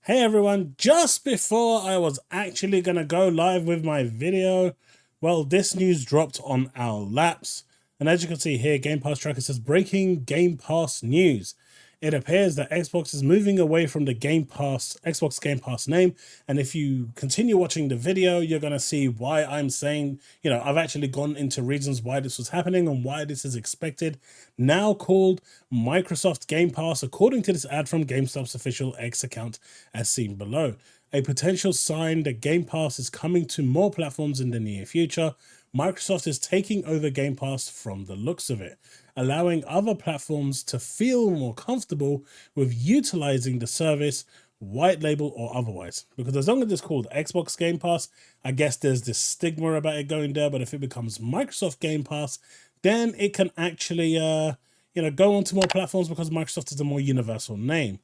Hey everyone, just before I was actually going to go live with my video, well, this news dropped on our laps. And as you can see here, Game Pass Tracker says breaking Game Pass news. It appears that Xbox is moving away from the Xbox Game Pass name. And if you continue watching the video, you're going to see why I'm saying, I've actually gone into reasons why this was happening and why this is expected. Now called Microsoft Game Pass, according to this ad from GameStop's official X account, as seen below. A potential sign that Game Pass is coming to more platforms in the near future. Microsoft is taking over Game Pass from the looks of it, allowing other platforms to feel more comfortable with utilizing the service, white label or otherwise. Because as long as it's called Xbox Game Pass, I guess there's this stigma about it going there, but if it becomes Microsoft Game Pass, then it can actually go onto more platforms because Microsoft is a more universal name.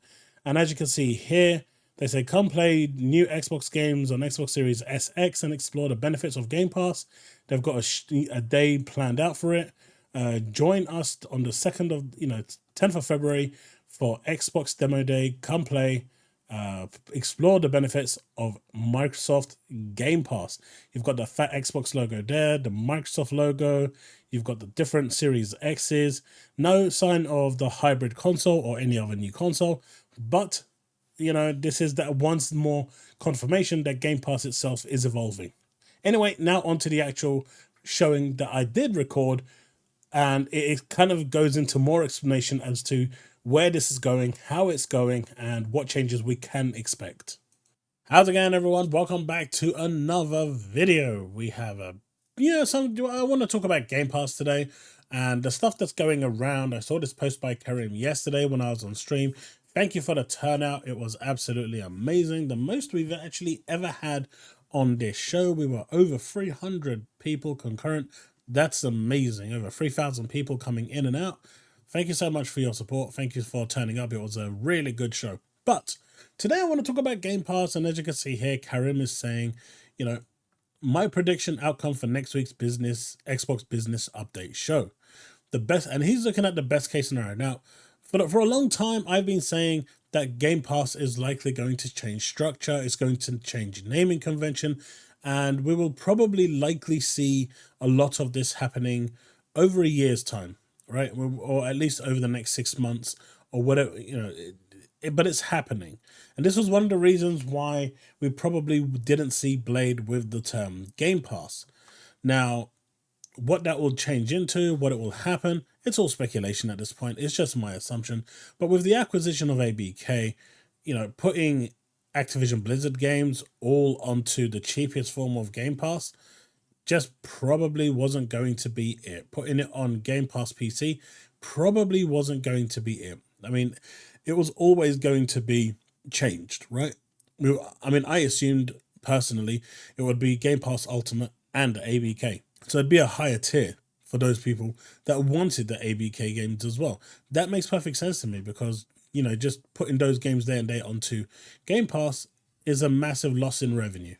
And as you can see here, they say, come play new Xbox games on Xbox Series SX and explore the benefits of Game Pass. They've got a day planned out for it. Join us on the 10th of February for Xbox Demo Day. Come play, explore the benefits of Microsoft Game Pass. You've got the fat Xbox logo there, the Microsoft logo. You've got the different Series X's. No sign of the hybrid console or any other new console, but this is that once more confirmation that Game Pass itself is evolving. Anyway, now onto the actual showing that I did record, and it kind of goes into more explanation as to where this is going, how it's going, and what changes we can expect. How's it going, everyone? Welcome back to another video. We have I want to talk about Game Pass today and the stuff that's going around. I saw this post by Karim yesterday when I was on stream. Thank you for the turnout. It was absolutely amazing. The most we've actually ever had on this show. We were over 300 people concurrent. That's amazing. Over 3,000 people coming in and out. Thank you so much for your support. Thank you for turning up. It was a really good show. But today I want to talk about Game Pass. And as you can see here, Karim is saying, my prediction outcome for next week's Xbox business update show. And he's looking at the best case scenario. Now, for a long time, I've been saying that Game Pass is likely going to change structure. It's going to change naming convention. And we will probably likely see a lot of this happening over a year's time, right? Or at least over the next 6 months or whatever, but it's happening. And this was one of the reasons why we probably didn't see Blade with the term Game Pass. Now, what that will change into, what it will happen, it's all speculation at this point. It's just my assumption. But with the acquisition of ABK, putting Activision Blizzard games all onto the cheapest form of Game Pass just probably wasn't going to be it. Putting it on Game Pass PC probably wasn't going to be it. I mean, it was always going to be changed, right? I assumed personally it would be Game Pass Ultimate and ABK. So it'd be a higher tier for those people that wanted the ABK games as well. That makes perfect sense to me because, just putting those games day and day onto Game Pass is a massive loss in revenue.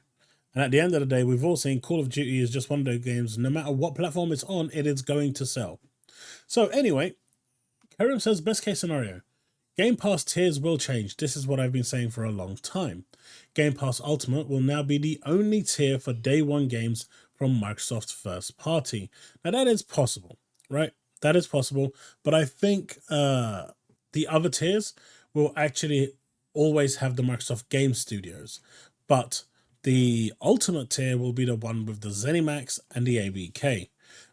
And at the end of the day, we've all seen Call of Duty is just one of those games, no matter what platform it's on, it is going to sell. So anyway, Karim says best case scenario. Game Pass tiers will change. This is what I've been saying for a long time. Game Pass Ultimate will now be the only tier for day one games from Microsoft's first party. Now that is possible, right? That is possible, but I think the other tiers will actually always have the Microsoft Game Studios, but the Ultimate tier will be the one with the ZeniMax and the ABK.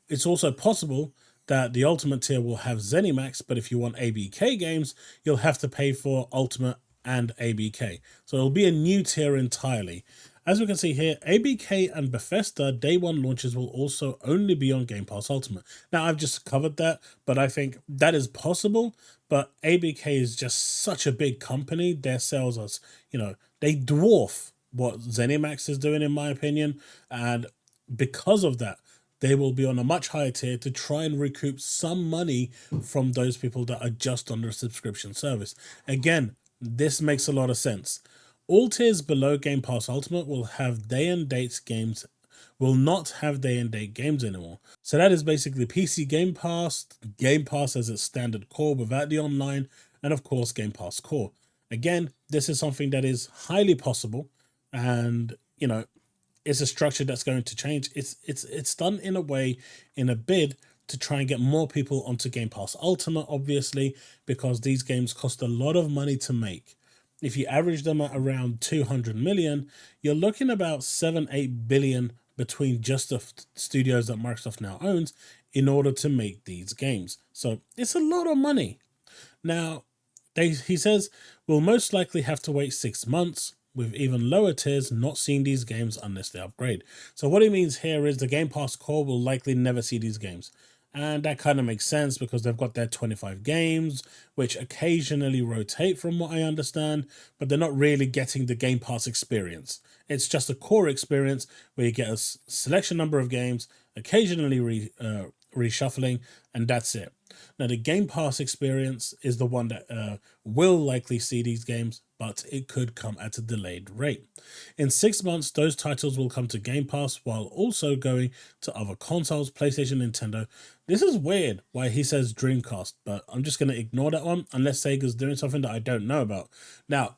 It's also possible that the Ultimate tier will have ZeniMax, but if you want ABK games, you'll have to pay for Ultimate and ABK. So it'll be a new tier entirely. As we can see here, ABK and Bethesda day one launches will also only be on Game Pass Ultimate. Now, I've just covered that, but I think that is possible. But ABK is just such a big company. Their sales are, they dwarf what ZeniMax is doing, in my opinion. And because of that, they will be on a much higher tier to try and recoup some money from those people that are just on their subscription service. Again, this makes a lot of sense. All tiers below Game Pass Ultimate will have day and date games, will not have day and date games anymore. So that is basically PC Game Pass as its standard core without the online, and of course Game Pass Core. Again, this is something that is highly possible, and it's a structure that's going to change. It's done in a way, in a bid to try and get more people onto Game Pass Ultimate, obviously, because these games cost a lot of money to make. If you average them at around 200 million, you're looking about 7-8 billion between just the studios that Microsoft now owns in order to make these games. So it's a lot of money. Now, he says we'll most likely have to wait 6 months, with even lower tiers not seeing these games unless they upgrade. So what he means here is the Game Pass core will likely never see these games. And that kind of makes sense because they've got their 25 games, which occasionally rotate from what I understand, but they're not really getting the Game Pass experience. It's just a core experience where you get a selection number of games, occasionally reshuffling, and that's it. Now, the Game Pass experience is the one that will likely see these games, but it could come at a delayed rate. In 6 months, those titles will come to Game Pass while also going to other consoles, PlayStation, Nintendo. This is weird why he says Dreamcast, but I'm just going to ignore that one unless Sega's doing something that I don't know about. Now,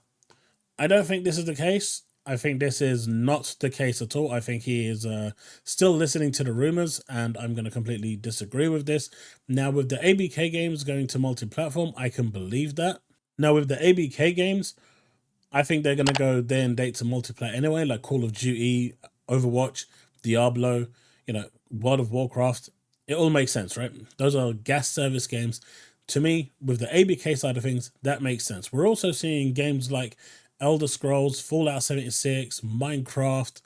I don't think this is the case. I think this is not the case at all. I think he is still listening to the rumors, and I'm going to completely disagree with this. Now, with the ABK games going to multi-platform, I can believe that. Now, with the ABK games, I think they're going to go day and date to multiplayer anyway, like Call of Duty, Overwatch, Diablo, World of Warcraft. It all makes sense, right? Those are gas service games. To me, with the ABK side of things, that makes sense. We're also seeing games like Elder Scrolls, Fallout 76, Minecraft.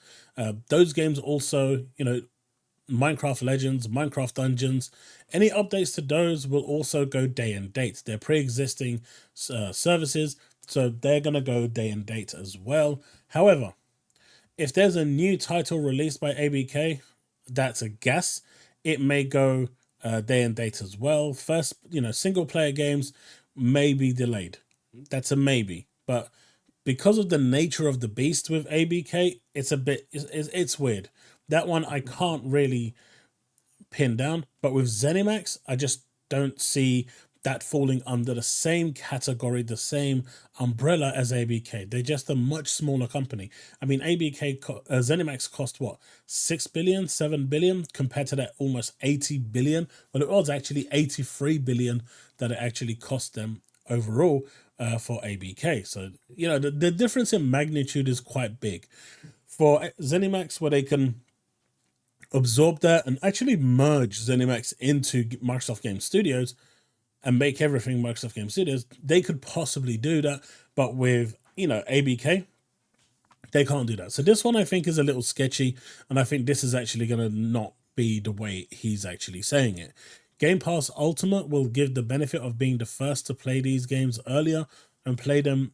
Those games also, Minecraft Legends, Minecraft Dungeons. Any updates to those will also go day and date. They're pre-existing services, so they're going to go day and date as well. However, if there's a new title released by ABK, that's a guess. It may go day and date as well. First, single player games may be delayed. That's a maybe. But because of the nature of the beast with ABK, it's weird. That one I can't really pin down. But with ZeniMax, I just don't see that falling under the same category, the same umbrella as ABK. They're just a much smaller company. I mean, ZeniMax cost what, 6 billion, 7 billion compared to that almost 80 billion. Well, it was actually 83 billion that it actually cost them overall for ABK. So, the difference in magnitude is quite big. For ZeniMax, where they can absorb that and actually merge ZeniMax into Microsoft Game Studios and make everything Microsoft Game Studios, they could possibly do that. But with, ABK, they can't do that. So this one I think is a little sketchy, and I think this is actually going to not be the way he's actually saying it. Game Pass Ultimate will give the benefit of being the first to play these games earlier and play them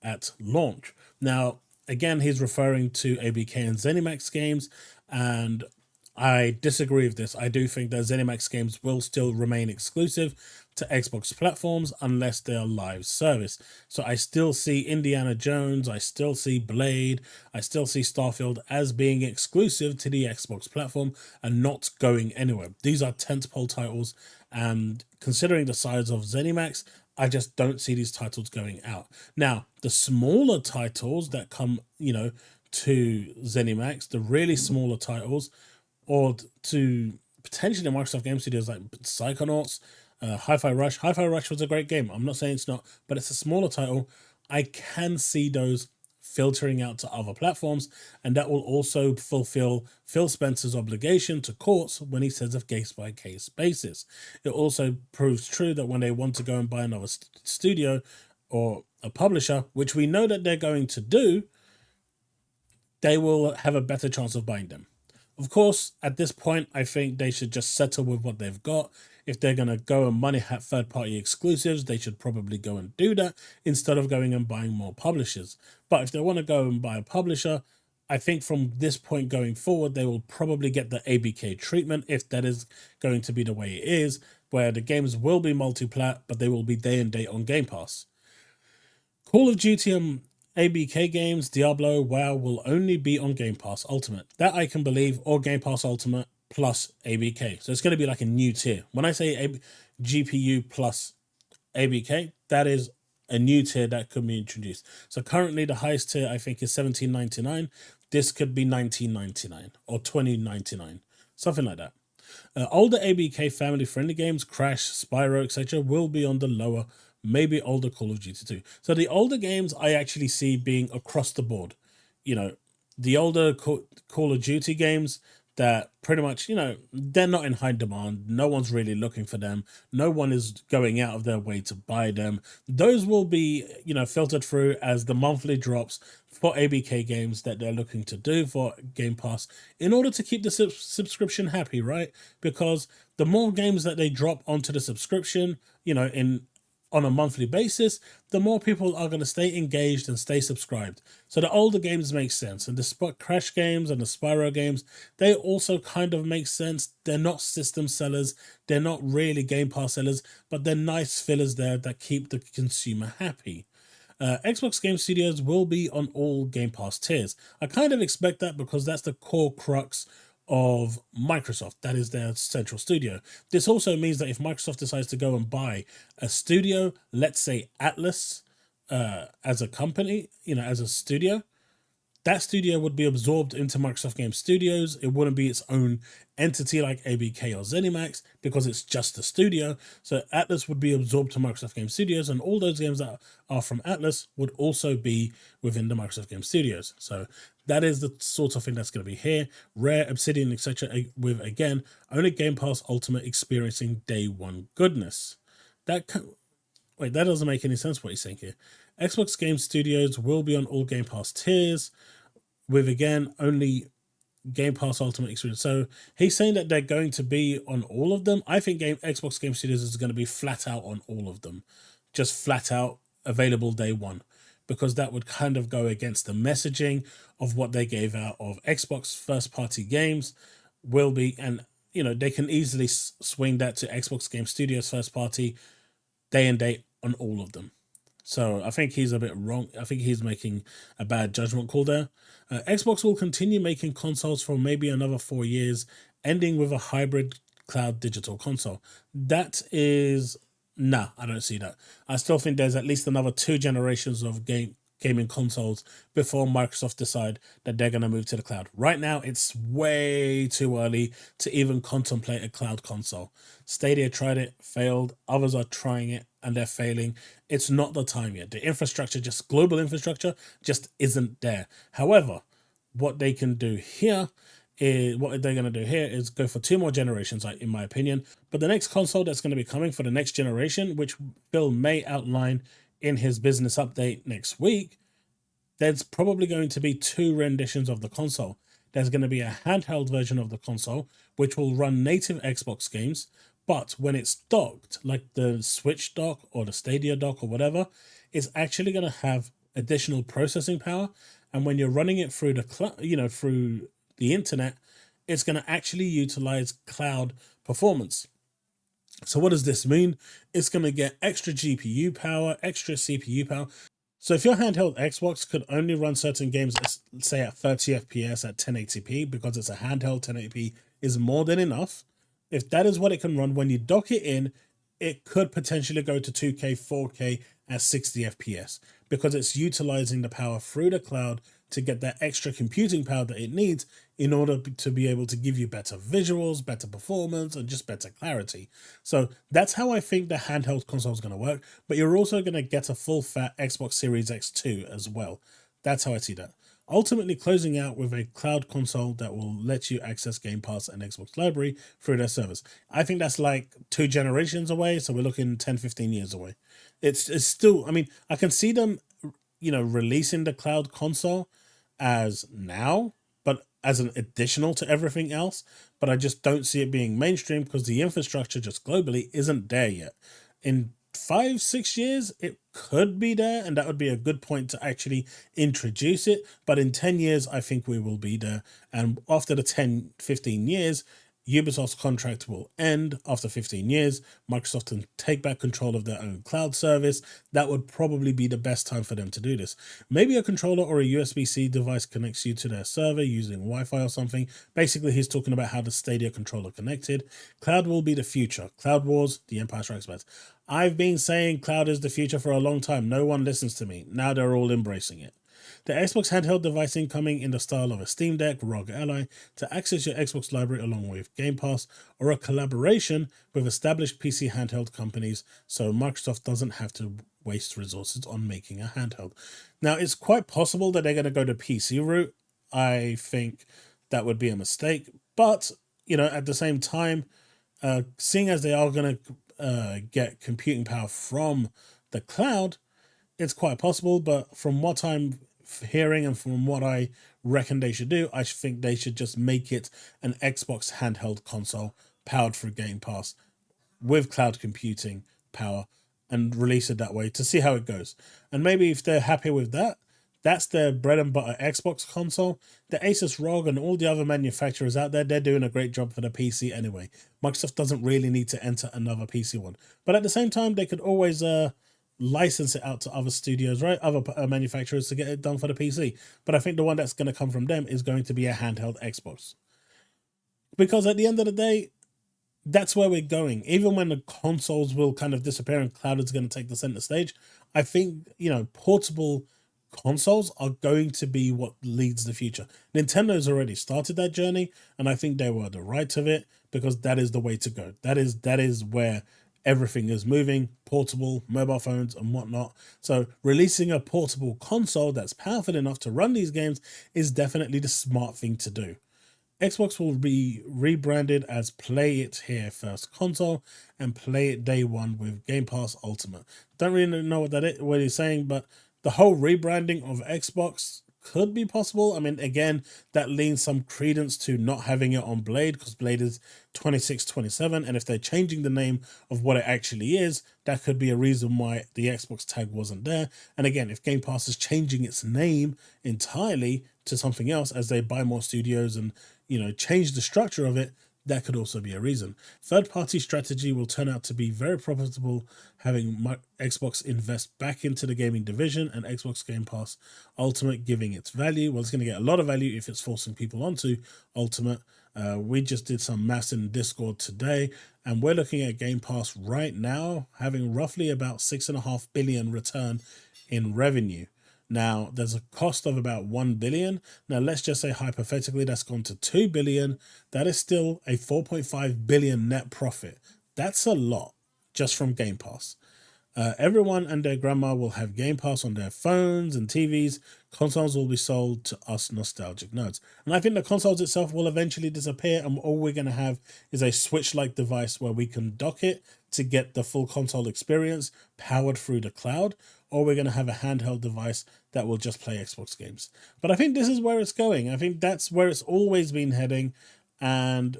at launch. Now, again, he's referring to ABK and ZeniMax games, and I disagree with this. I do think that ZeniMax games will still remain exclusive to Xbox platforms unless they're live service. So I still see Indiana Jones, I still see Blade, I still see Starfield as being exclusive to the Xbox platform and not going anywhere. These are tentpole titles, and considering the size of ZeniMax, I just don't see these titles going out. Now, the smaller titles that come, to ZeniMax, the really smaller titles, or to potentially Microsoft Game Studios like Psychonauts, Hi-Fi Rush. Hi-Fi Rush was a great game. I'm not saying it's not, but it's a smaller title. I can see those filtering out to other platforms, and that will also fulfill Phil Spencer's obligation to courts when he says of case-by-case basis. It also proves true that when they want to go and buy another studio or a publisher, which we know that they're going to do, they will have a better chance of buying them. Of course, at this point, I think they should just settle with what they've got. If they're going to go and money hat third-party exclusives, they should probably go and do that instead of going and buying more publishers. But if they want to go and buy a publisher, I think from this point going forward, they will probably get the ABK treatment, if that is going to be the way it is, where the games will be multi-plat, but they will be day and date on Game Pass. Call of Duty and ABK games, Diablo, WoW will only be on Game Pass Ultimate. That I can believe, or Game Pass Ultimate plus ABK. So it's going to be like a new tier. When I say GPU plus ABK, that is a new tier that could be introduced. So currently the highest tier I think is $17.99. This could be $19.99 or $20.99, something like that. Older ABK family-friendly games, Crash, Spyro, etc. will be on the lower, maybe older Call of Duty 2. So the older games I actually see being across the board. You know, the older Call of Duty games that pretty much, you know, they're not in high demand. No one's really looking for them. No one is going out of their way to buy them. Those will be, you know, filtered through as the monthly drops for ABK games that they're looking to do for Game Pass in order to keep the subscription happy, right? Because the more games that they drop onto the subscription, you know, on a monthly basis, the more people are going to stay engaged and stay subscribed. So the older games make sense. And the Crash games and the Spyro games, they also kind of make sense. They're not system sellers. They're not really Game Pass sellers, but they're nice fillers there that keep the consumer happy. Xbox Game Studios will be on all Game Pass tiers. I kind of expect that because that's the core crux of Microsoft. That is their central studio. This also means that if Microsoft decides to go and buy a studio, let's say Atlas, as a company, you know, as a studio, that studio would be absorbed into Microsoft Game Studios. It wouldn't be its own entity like ABK or ZeniMax because it's just a studio. So Atlas would be absorbed to Microsoft Game Studios, and all those games that are from Atlas would also be within the Microsoft Game Studios. So that is the sort of thing that's going to be here. Rare, Obsidian, etc. with, again, only Game Pass Ultimate experiencing day one goodness. Wait, that doesn't make any sense what he's saying here. Xbox Game Studios will be on all Game Pass tiers with, again, only Game Pass Ultimate experience. So he's saying that they're going to be on all of them. I think Xbox Game Studios is going to be flat out on all of them. Just flat out available day one. Because that would kind of go against the messaging of what they gave out of Xbox first-party games will be. And, you know, they can easily swing that to Xbox Game Studios first-party day and date on all of them. So I think he's a bit wrong. I think he's making a bad judgment call there. Xbox will continue making consoles for maybe another 4 years, ending with a hybrid cloud digital console. That is... Nah, I don't see that. I still think there's at least another 2 generations of gaming consoles before Microsoft decide that they're going to move to the cloud. Right now, it's way too early to even contemplate a cloud console. Stadia tried it, failed. Others are trying it and they're failing. It's not the time yet. The infrastructure, just global infrastructure, just isn't there. However, what they can do here is go for 2 more generations, in my opinion. But the next console that's going to be coming for the next generation, which Bill may outline in his business update next week, there's probably going to be 2 renditions of the console. There's going to be a handheld version of the console, which will run native Xbox games, but when it's docked, like the Switch dock or the Stadia dock or whatever, it's actually going to have additional processing power. And when you're running it through the through the internet, it's going to actually utilize cloud performance. So what does this mean? It's going to get extra GPU power, extra CPU power. So if your handheld Xbox could only run certain games, say at 30 FPS at 1080p, because it's a handheld, 1080p is more than enough. If that is what it can run, when you dock it in, it could potentially go to 2K, 4K at 60 FPS because it's utilizing the power through the cloud to get that extra computing power that it needs in order to be able to give you better visuals, better performance, and just better clarity. So that's how I think the handheld console is going to work. But you're also going to get a full fat Xbox Series X2 as well. That's how I see that. Ultimately closing out with a cloud console that will let you access Game Pass and Xbox Library through their servers. I think that's like 2 generations away, so we're looking 10, 15 years away. It's still, I mean, I can see them, releasing the cloud console as now, but as an additional to everything else, but I just don't see it being mainstream because the infrastructure just globally isn't there yet. In 5-6 years, it could be there, and that would be a good point to actually introduce it. But in 10 years, I think we will be there. And after the 10-15 years, Ubisoft's contract will end after 15 years. Microsoft can take back control of their own cloud service. That would probably be the best time for them to do this. Maybe a controller or a USB-C device connects you to their server using Wi-Fi or something. Basically, he's talking about how the Stadia controller connected. Cloud will be the future. Cloud Wars, The Empire Strikes Back. I've been saying cloud is the future for a long time. No one listens to me. Now they're all embracing it. The Xbox handheld device incoming in the style of a Steam Deck, ROG Ally, to access your Xbox library along with Game Pass, or a collaboration with established PC handheld companies so Microsoft doesn't have to waste resources on making a handheld. Now, it's quite possible that they're going to go the PC route. I think that would be a mistake. But, at the same time, seeing as they are going to get computing power from the cloud, it's quite possible. But from what I'm hearing and from what I reckon they should do, I think they should just make it an Xbox handheld console powered through Game Pass with cloud computing power and release it that way to see how it goes. And maybe if they're happy with that, that's their bread and butter Xbox console. The Asus ROG and all the other manufacturers out there, they're doing a great job for the PC anyway. Microsoft doesn't really need to enter another PC one. But at the same time, they could always license it out to other studios, right? Other manufacturers to get it done for the PC. But I think the one that's going to come from them is going to be a handheld Xbox. Because at the end of the day, that's where we're going. Even when the consoles will kind of disappear and cloud is going to take the center stage, I think, portable consoles are going to be what leads the future. Nintendo's already started that journey, and I think they were the right of it because that is the way to go. That is where everything is moving, portable, mobile phones and whatnot. So releasing a portable console that's powerful enough to run these games is definitely the smart thing to do. Xbox will be rebranded as Play It Here First Console and Play It Day One with Game Pass Ultimate. Don't really know what he's saying, but the whole rebranding of Xbox could be possible. I mean, again, that leans some credence to not having it on Blade because Blade is 2627, and if they're changing the name of what it actually is, that could be a reason why the Xbox tag wasn't there. And again, if Game Pass is changing its name entirely to something else as they buy more studios and change the structure of it, that could also be a reason. Third-party strategy will turn out to be very profitable, having Xbox invest back into the gaming division and Xbox Game Pass Ultimate giving its value. Well, it's going to get a lot of value if it's forcing people onto Ultimate. We just did some maths in Discord today, and we're looking at Game Pass right now having roughly about 6.5 billion return in revenue. Now, there's a cost of about 1 billion. Now, let's just say hypothetically that's gone to 2 billion. That is still a 4.5 billion net profit. That's a lot just from Game Pass. Everyone and their grandma will have Game Pass on their phones and TVs. Consoles will be sold to us nostalgic nerds. And I think the consoles itself will eventually disappear, and all we're going to have is a Switch-like device where we can dock it to get the full console experience powered through the cloud, or we're going to have a handheld device that will just play Xbox games. But I think this is where it's going. I think that's where it's always been heading. And,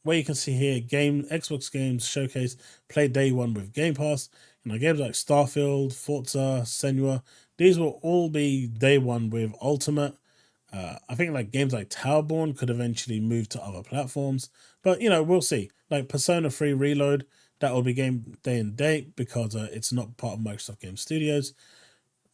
where you can see here, Xbox games showcase play day one with Game Pass. Games like Starfield, Forza, Senua, these will all be day one with Ultimate. I think games like Towerborn could eventually move to other platforms, but we'll see. Like Persona 3 Reload, that will be game day and date because it's not part of Microsoft Game Studios.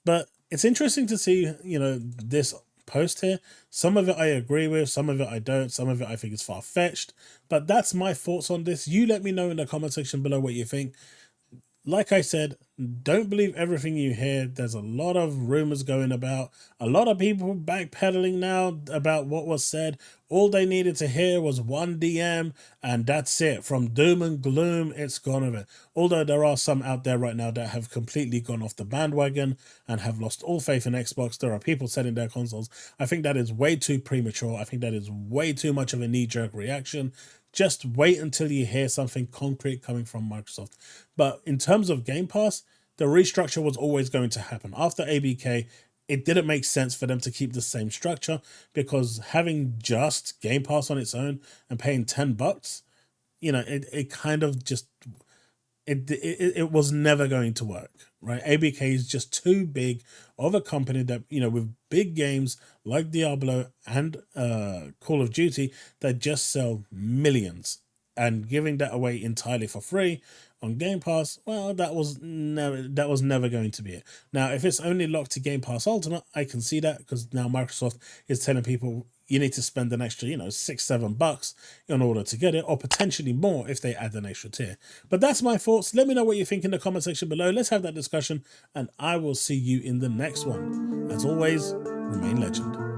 But it's interesting to see, this post here. Some of it I agree with, some of it I don't, some of it I think is far-fetched. But that's my thoughts on this. You let me know in the comment section below what you think. Like I said, don't believe everything you hear. There's a lot of rumors going about. A lot of people backpedaling now about what was said. All they needed to hear was one DM, and that's it. From doom and gloom, it's gone of it. Although there are some out there right now that have completely gone off the bandwagon and have lost all faith in Xbox. There are people selling their consoles. I think that is way too premature. I think that is way too much of a knee-jerk reaction. Just wait until you hear something concrete coming from Microsoft. But in terms of Game Pass, the restructure was always going to happen. After ABK, it didn't make sense for them to keep the same structure because having just Game Pass on its own and paying $10, it kind of just... It was never going to work, right? ABK is just too big of a company that, with big games like Diablo and Call of Duty that just sell millions, and giving that away entirely for free on Game Pass, well, that was never going to be it. Now, if it's only locked to Game Pass Ultimate, I can see that because now Microsoft is telling people, you need to spend an extra, $6-7 in order to get it, or potentially more if they add an extra tier. But that's my thoughts. Let me know what you think in the comment section below. Let's have that discussion, and I will see you in the next one. As always, remain legend.